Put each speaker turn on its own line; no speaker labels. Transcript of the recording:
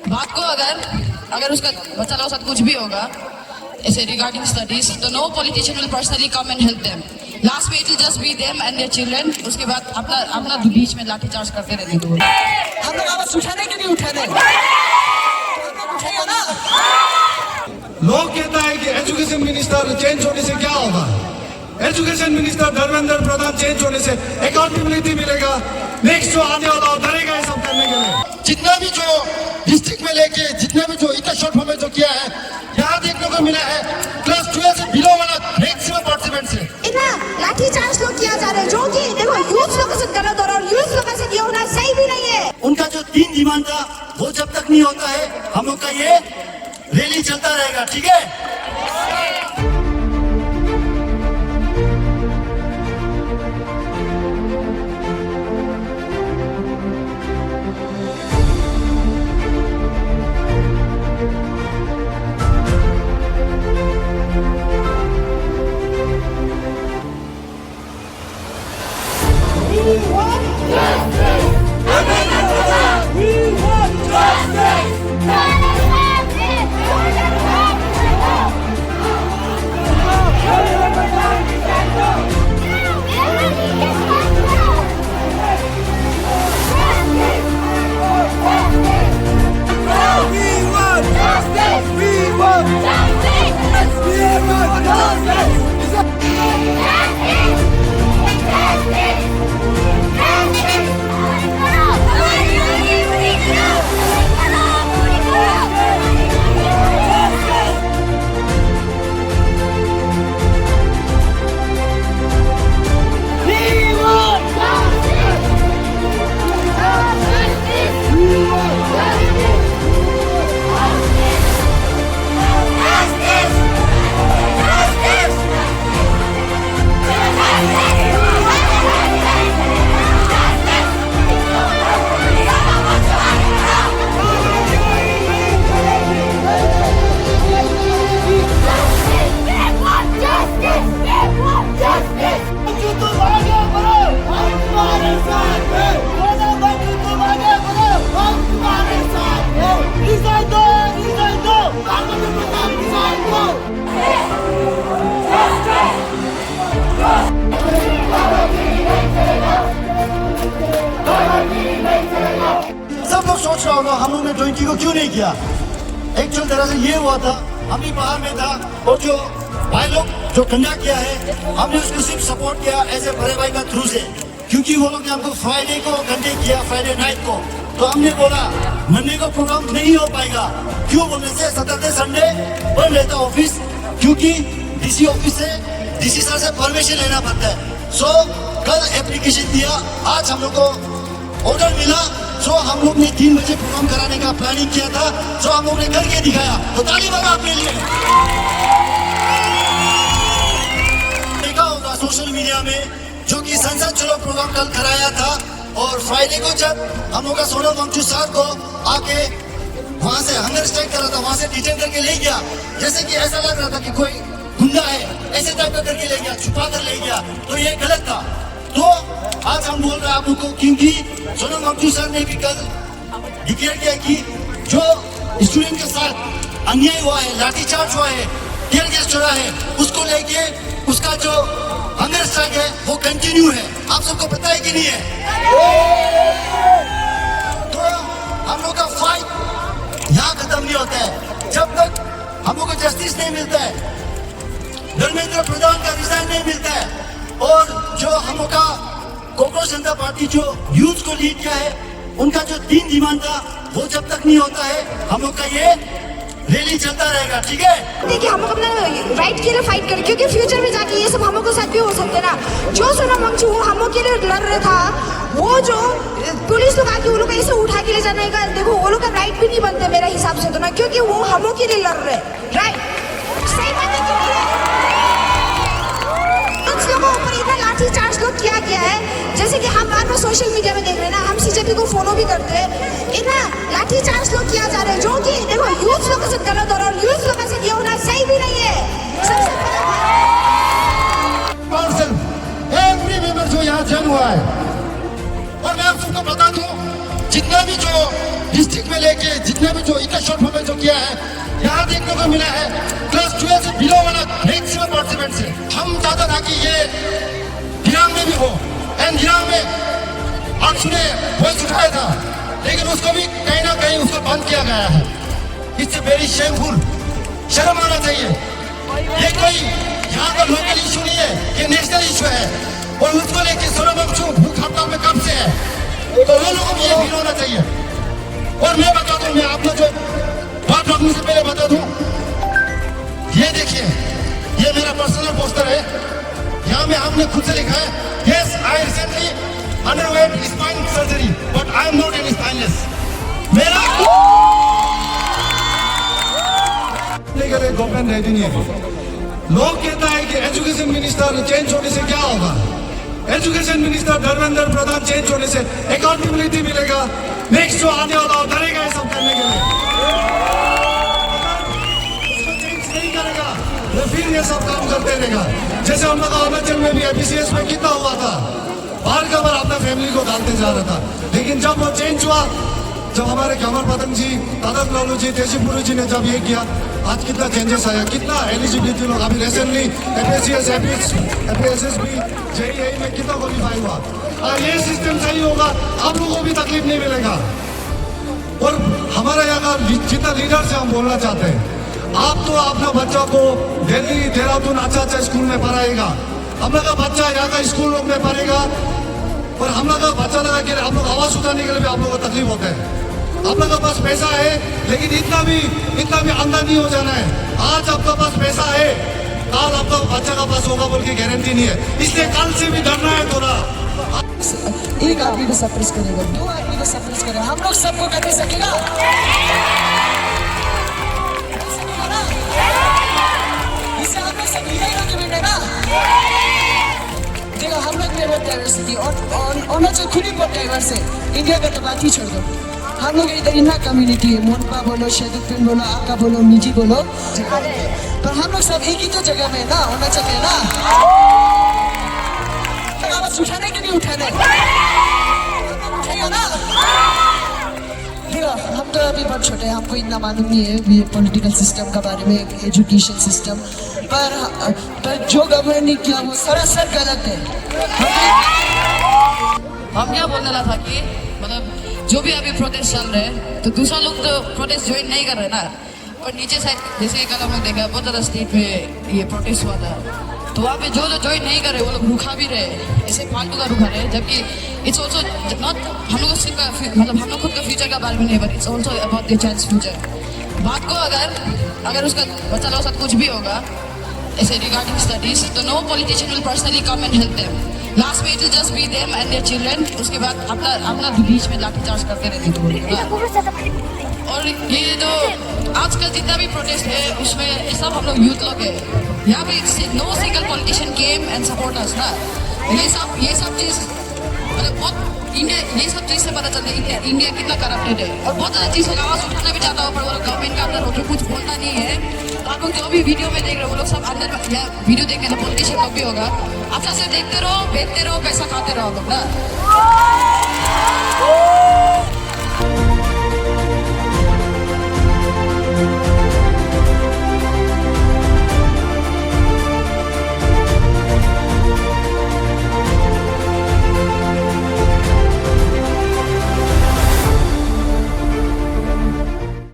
बात को अगर उसका बच्चा लोगों के साथ कुछ भी होगा ऐसे रिगार्डिंग स्टडीज, तो no politician will personally come and help them. Last में it will just be them and their children. उसके बाद अपना बीच में लाठी चार्ज करते रहने दो।
हम लोग आवाज उठाने के नहीं उठाने, उठाएगा ना।
लोग कहता है कि एजुकेशन मिनिस्टर चेंज होने से क्या होगा, education minister Dharmendra Pradhan change होने से अकाउंटेबिलिटी मिलेगा। नेक्स्ट जो आने वाला डरेगा ये सब करने के लिए। जितना भी जो डिस्ट्रिक्ट में लेके जितना भी जो इतना शॉर्ट फॉर्म में जो किया है, यहाँ देखने को मिला है क्लास 12 से बिलो वाला मैक्सिमम पार्टिसिपेंट से
इतना लाठी चार्ज लोग किया जा रहा है, जो कि देखो यूथ लोगों से गलत हो रहा है और यूथ लोगों से ये होना सही भी नहीं है।
उनका जो 3 डिमांड था वो जब तक नहीं होता है हम लोग का ये रैली चलता रहेगा, ठीक है। सब लोग सोच रहा होगा हम लोग ने ज्वाइन को क्यों नहीं किया। एक्चुअल तरह से ये हुआ था, हम ही बाहर में था और जो भाई लोग जो कंडक्ट किया है हमने उसको सिर्फ सपोर्ट किया एज ए बड़े भाई का थ्रू से, क्योंकि वो लोग ने हमको फ्राइडे को कंडक्ट किया, फ्राइडे नाइट को। तो हमने बोला मंडे को प्रोग्राम नहीं हो पाएगा, क्यों बोलने से सैटरडे संडे बंद रहता ऑफिस, क्योंकि डीसी ऑफिस से डीसी सर से परमिशन लेना पड़ता है। सो कल एप्लीकेशन दिया, आज हम लोग को ऑर्डर मिला। सो हम लोग ने 3 बजे प्रोग्राम कराने का प्लानिंग किया था, सो हम लोग ने करके दिखाया। तो ताली बजा अपने लिए। देखा होगा सोशल मीडिया में जो कि संसद चलो प्रोग्राम कल कराया था, और फ्राइडे को जब हम लोग का सोनम वांगचुक साहब को आके वहां से हंगर स्ट्राइक करा था, वहां से डिटेन करके ले गया, जैसे कि ऐसा लग रहा था कि कोई गुंडा है, ऐसे टाइप का करके ले गया, छुपा कर ले गया। तो ये गलत था। तो आज हम बोल रहे हैं आप लोग को, क्योंकि सोनम वांगचुक सर ने भी कल डिक्लेयर किया कि जो स्टूडेंट के साथ अन्याय हुआ है, लाठीचार्ज हुआ है, टीयर गैस छोड़ा है, उसको लेके उसका जो हंगर स्ट्राइक है वो कंटिन्यू है। आप सबको पता है कि नहीं है? तो हम लोग का फाइट यहाँ खत्म नहीं होता है जब तक हम लोग को जस्टिस नहीं मिलता है, धर्मेंद्र प्रधान का रिजाइन नहीं मिलता है, और जो हम लोग का कांग्रेस जनता पार्टी जो यूथ को लीड किया है, उनका जो 3 डिमांड था वो जब तक नहीं होता है हम लोग का ये रैली चलता रहेगा, ठीक है।
देखिए हम लोग अपना राइट के लिए फाइट करें, क्योंकि फ्यूचर में जाके ये सब हम लोग के साथ भी हो सकते ना। जो सोनम वांगचुक हम लोग के लिए लड़ रहा था, वो जो पुलिस लोग आके वो लोग ऐसे उठा के ले जाने का, देखो वो लोग का राइट भी नहीं बनता मेरे हिसाब से तो ना, क्योंकि वो हम लोग के लिए लड़ रहे राइट। सही बात है, कुछ लोगों ऊपर इतना लाठी चार्ज लोग किया गया है, जैसे कि हम बार बार सोशल मीडिया में देख रहे हैं ना, हम सीजेपी को फॉलो भी करते हैं। इतना लाठी चार्ज लोग किया जा रहा है, जो कि देखो यूथ लोगों से गलत हो रहा है और यूथ लोगों से ये होना सही भी नहीं है। सबसे
एवरी मेंबर जो यहाँ जन्म हुआ है, और मैं आप सबको बता दूं जितना भी जो
डिस्ट्रिक्ट में लेके जितने भी जो इतना शॉर्ट फॉर्म में जो किया है, यहाँ देखने को मिला है क्लास 12 से बिलो वाला मैक्सिमम पार्टिसिपेंट्स है। हम चाहता था कि ये दिरांग में भी हो, एंड दिरांग में आप सुने वॉइस उठाया था, लेकिन उसको भी कहीं ना कहीं उसको बंद किया गया है। इससे वेरी शेमफुल, शर्म आना चाहिए। ये कोई यहाँ का लोकल इशू नहीं है, ये नेशनल इशू है, और उसको लेके सोनम वांगचुक भूख हड़ताल में कब से है, तो वो लोगों को ये फील होना चाहिए। और मैं बता दूं, मैं आप लोग जो बात रखने से पहले बता दूं, ये देखिए, ये मेरा पर्सनल पोस्टर है, यहाँ में हमने खुद से लिखा है, yes I recently underwent spine surgery but I am not an spineless. मेरा
गवर्नमेंट रेडी नहीं है। लोग कहता है कि एजुकेशन मिनिस्टर चेंज होने से क्या होगा, education minister Dharmendra Pradhan change होने से अकाउंटेबिलिटी मिलेगा, नेक्स्ट जो आने वाला हो डरेगा ये सब करने के लिए। उसको चेंज नहीं करेगा तो फिर ये सब काम करते रहेगा। जैसे हम लोग अरुणाचल में भी एपीसीएस में कितना हुआ था, बार का बार अपना फैमिली को डालते जा रहा था, लेकिन जब वो चेंज हुआ, जब हमारे कमर पतंग जी, तदक लालू जी, तेजीपुरी जी ने जब ये किया, आज कितना चेंजेस आया, कितना एलिजिबिलिटी लोग अभी रिसेंटली एपीएससीएस एपीएसएस भी जेईई में कितना क्वालिफाई हुआ। और ये सिस्टम सही होगा, आप लोगों को भी तकलीफ नहीं मिलेगा। और हमारा यहाँ का जितना लीडर से हम बोलना चाहते हैं, आप तो अपना बच्चा को दिल्ली देहरादून अच्छा स्कूल में पढ़ाएगा, हम लोग का बच्चा यहाँ का स्कूल में पढ़ेगा, और हम लोग का बच्चा लगा कि आप लोग आवाज उठाने के लिए भी आप लोगों को तकलीफ होता है। आप लोग के पास पैसा है, लेकिन इतना भी अंधा नहीं हो जाना है। आज आपका पास पैसा है, कल आपका बच्चा का पास होगा बोल के गारंटी नहीं है, इसलिए कल से भी डरना है थोड़ा।
एक आदमी को सप्रेस करेगा, 2 आदमी को सप्रेस करेगा, हम लोग सबको कर नहीं सकेगा। इससे हम लोग सब यही होके बैठेगा। देखो हम लोग में बहुत डाइवर्सिटी, और अरुणाचल खुद ही बहुत डाइवर्स है। इंडिया का तो बात ही छोड़ दो, हम लोग इधर इतना कम्युनिटी है, मोनपा बोलो, शेदुपिन बोलो, आका बोलो, मिजी बोलो, पर हम लोग सब एक ही तो जगह में है ना, अरुणाचल में ना। आवाज उठाने के लिए उठाने उठाएगा ना। देखो हम तो अभी बहुत छोटे हैं, हमको इतना मालूम नहीं है ये पॉलिटिकल सिस्टम का बारे में, एजुकेशन सिस्टम, पर जो गवर्नमेंट ने किया वो सरासर गलत है।
हम क्या बोलने लगा था कि मतलब जो भी अभी प्रोटेस्ट चल रहे हैं, तो दूसरा लोग तो प्रोटेस्ट ज्वाइन नहीं कर रहे ना, और नीचे साइड जैसे कल हम लोग देखा बहुत ज़्यादा स्टेट में ये प्रोटेस्ट हुआ था, तो वहाँ पे जो ज्वाइन नहीं कर रहे वो लोग रुका भी रहे, ऐसे फालतू का रुका रहे, जबकि इट्स ऑल्सो नॉट हम लोग सिर्फ मतलब हम लोग खुद का फ्यूचर का बारे में नहीं, but it's also about the child's future. बात को अगर उसका बच्चा लोगों के साथ कुछ भी होगा ऐसे रिगार्डिंग स्टडीज, तो no politician will personally come and help them. Last में it will just be them and their children. उसके बाद अपना बीच में लाठीचार्ज करते रहते हैं। और ये जो आजकल जितना भी प्रोटेस्ट है उसमें सब हम लोग यूथ लोग है, यहाँ पे no single politician came and support us ना। ये सब चीज़ मतलब बहुत ये सब चीज़ से पता चलता है इंडिया कितना करप्टेड है, और बहुत ज़्यादा चीज़ आवाज़ उठाना भी चाहता हो, पर वो लोग गवर्नमेंट का अंदर होकर कुछ बोलता नहीं है। आप लोग जो भी वीडियो में देख रहे हो वो लोग सब अंदर या वीडियो देखने तो पॉलिटिशियन लोग भी होगा, अच्छा से देखते रहो, बेचते रहो, पैसा खाते रहो लोग ना।